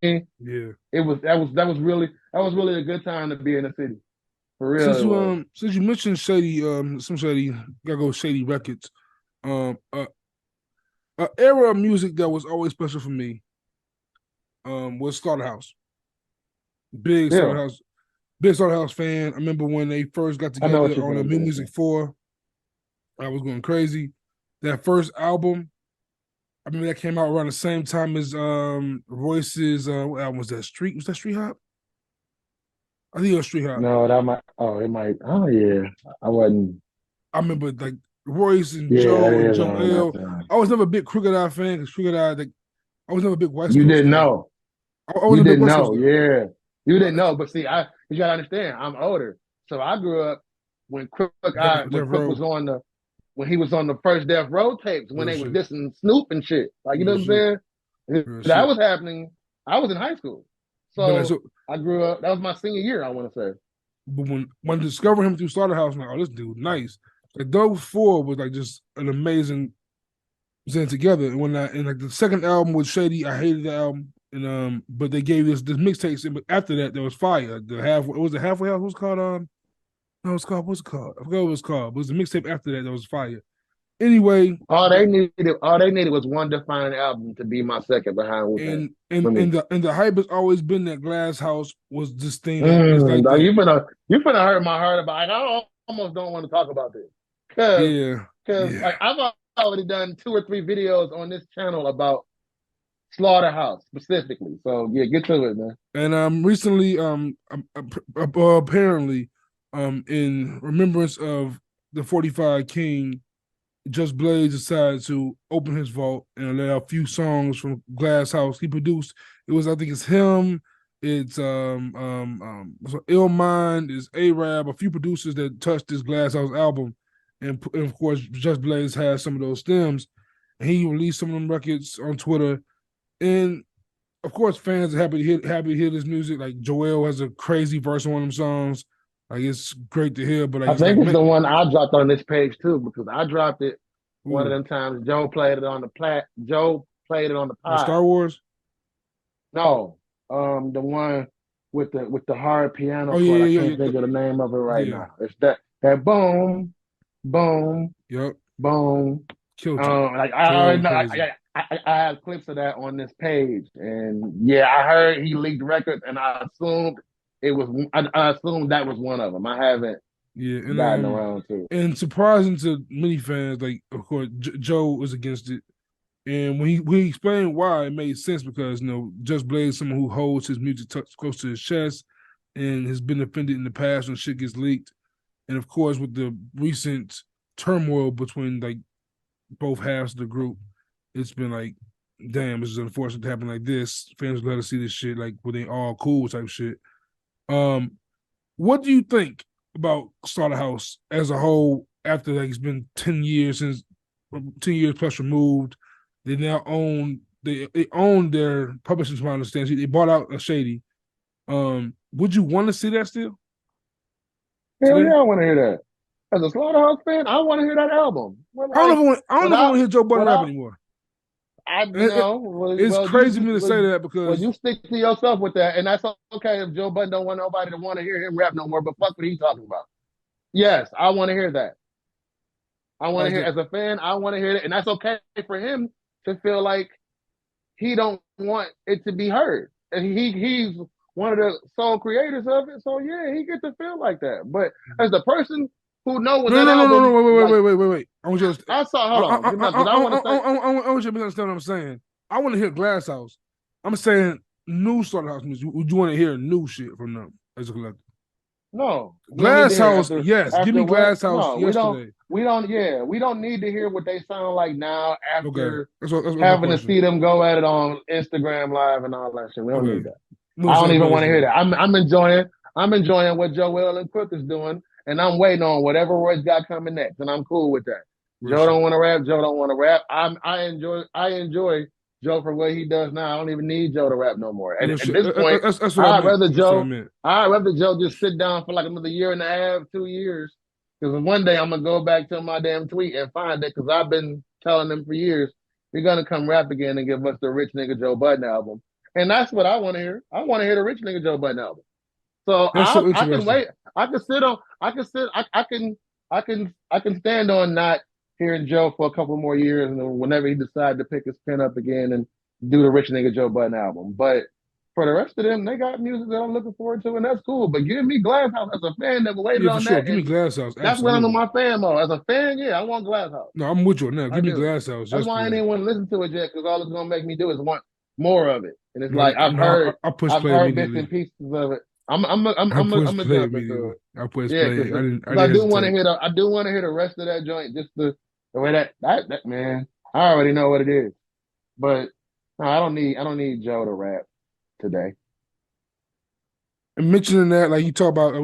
Yeah. That was really a good time to be in the city. For real, it was. Since you mentioned Shady, some Shady, gotta go Shady Records. Um, uh, an era of music that was always special for me, was Slaughterhouse. Big Yeah, Slaughterhouse, big Slaughterhouse fan. I remember when they first got I know together what you're on the saying, New man. Music 4. I was going crazy. That first album, I remember that came out around the same time as Royce's what album was that? Street, was that Street Hop? I think it was Street Hop. No, that might. Oh, it might. Oh, yeah. I wasn't. I remember like Royce and Yeah, that Joe and is around that Joel. time. I was never a big Crooked Eye fan because Crooked Eye, like, I was never a big West You Coast didn't guy. know. I You wasn't a big didn't West Coast know. guy. Yeah, you didn't Uh, know. But see, you gotta understand. I'm older, so I grew up when Death Crook Row, was on the when he was on the first Death Row tapes when real they was shit, dissing Snoop and shit. Like you know real what I'm shit, saying? real That shit. was happening. I was in high school, But like so so, I grew up. That was my senior year. I want to say. but when I discovered him through Slaughterhouse, I'm like, oh, this dude, nice. Like those four was like just an amazing zen together. And and like the second album was Shady, I hated the album. And but they gave this mixtapes. But after that, there was fire. The half, what was it, Halfway House? What's it called? No, it's called, what's it called? I forgot what it was called. But it was the mixtape after that was fire. Anyway, All they needed was one defining album to be my second behind Wu Tang for me. and the hype has always been that Glass House was this thing that is like Dog, that. you finna hurt my heart about. Like, almost don't want to talk about this because Yeah, because yeah. like I've already done 2 or 3 videos on this channel about Slaughterhouse specifically. So yeah, get to it, man. And recently, apparently, in remembrance of the 45 King, Just Blaze decided to open his vault and allow a few songs from Glass House he produced. It was, I think it's him, it's so Ill Mind, is Arab, a few producers that touched this Glass House album. And of course, Just Blaze has some of those stems. And he released some of them records on Twitter. And of course, fans are happy to hear this music. Like Joel has a crazy verse on one of them songs. Like it's great to hear, but like I it's like think it's man, the one I dropped on this page too because I dropped it one of ooh, them times. Joe played it on the on pod. Star Wars. No, the one with the hard piano Oh chord. I yeah, yeah, can't yeah, think of the name of it right yeah. now. It's that boom, boom, Yep, boom. killed it. Like I Joel already went know. crazy. I have clips of that on this page, and yeah, I heard he leaked records, and I assumed it was. I assumed that was one of them. I haven't Yeah, gotten around to it. and surprising to many fans, like of course Joe was against it, and when he explained why, it made sense because Just Blaze, someone who holds his music close to his chest, and has been offended in the past when shit gets leaked, and of course with the recent turmoil between like both halves of the group, it's been like, damn, this is unfortunate to happen like this. Fans would love to see this shit like when they all cool type shit. Um, what do you think about Slaughterhouse as a whole after like it's been 10 years since 10 years plus removed? They now they own their publishing, to my understanding. They bought out a Shady. Would you want to see that still Hell today? yeah, I want to hear that. As a Slaughterhouse fan, I want to hear that album. But I don't know like I don't know if I want without to hear Joe Budden rap without anymore. I It, it, know. Well, it's well, crazy for me to say that because you stick to yourself with that, and that's okay if Joe Budden don't want nobody to want to hear him rap no more. But fuck what he talking about. Yes, I want to hear that. I want to like hear as a fan. I want to hear it, and that's okay for him to feel like he don't want it to be heard, and he's one of the sole creators of it. So yeah, he get to feel like that. But as the person who know when no, that no, no, no, no, album, like wait. I want you to. I saw, hold on, because I want to say I want you to understand what I'm saying. I want to hear Glass House. I'm saying new Slaughterhouse music. Would you want to hear new shit from them as a collective? no, we don't need to Glass hear House, after yes. Give after me what? Glass House No, we don't. yesterday. We don't. Yeah, we don't need to hear what they sound like now Okay, after that's my having to question. see them go at it on Instagram Live and all that shit. We don't need Okay, that. we're on I the don't same even page want to hear then. that. I'm enjoying what Joel and Crook is doing, and I'm waiting on whatever Royce got coming next, and I'm cool with that. Real Joe don't shit. want to rap. Joe don't want to rap. I enjoy Joe for what he does now. I don't even need Joe to rap no more. At, Real at shit. this point, That's what I I'd meant. rather That's what I Joe. meant. I'd rather Joe just sit down for like another year and a half, 2 years, because one day I'm gonna go back to my damn tweet and find it because I've been telling them for years, you're gonna come rap again and give us the Rich Nigga Joe Budden album. and that's what I want to hear. I want to hear the Rich Nigga Joe Budden album. So That's so I can interesting. wait. I can sit on. I can sit. I can stand on not hearing Joe for a couple more years, and then whenever he decides to pick his pen up again and do the Rich Nigga Joe Budden album. But for the rest of them, they got music that I'm looking forward to, and that's cool. But give me Glass House as a fan that waited Yeah, for on sure. that, Give me and Glass House. that's when I'm in Absolutely. my fan mode. As a fan, yeah, I want Glass House. No, I'm with you on that. I Give me do. Glass House That's just why I because. didn't want to listen to it yet, because all it's gonna make me do is want more of it. And it's No, like no, I push I've play heard bits immediately. and pieces of it. I push I'm gonna play jump into immediately. it. I push Yeah, play. I I didn't do want to hesitate. hear I do want to hear the rest of that joint. Just the way that man, I already know what it is. But no, I don't need Joe to rap today. And mentioning that, like you talk about,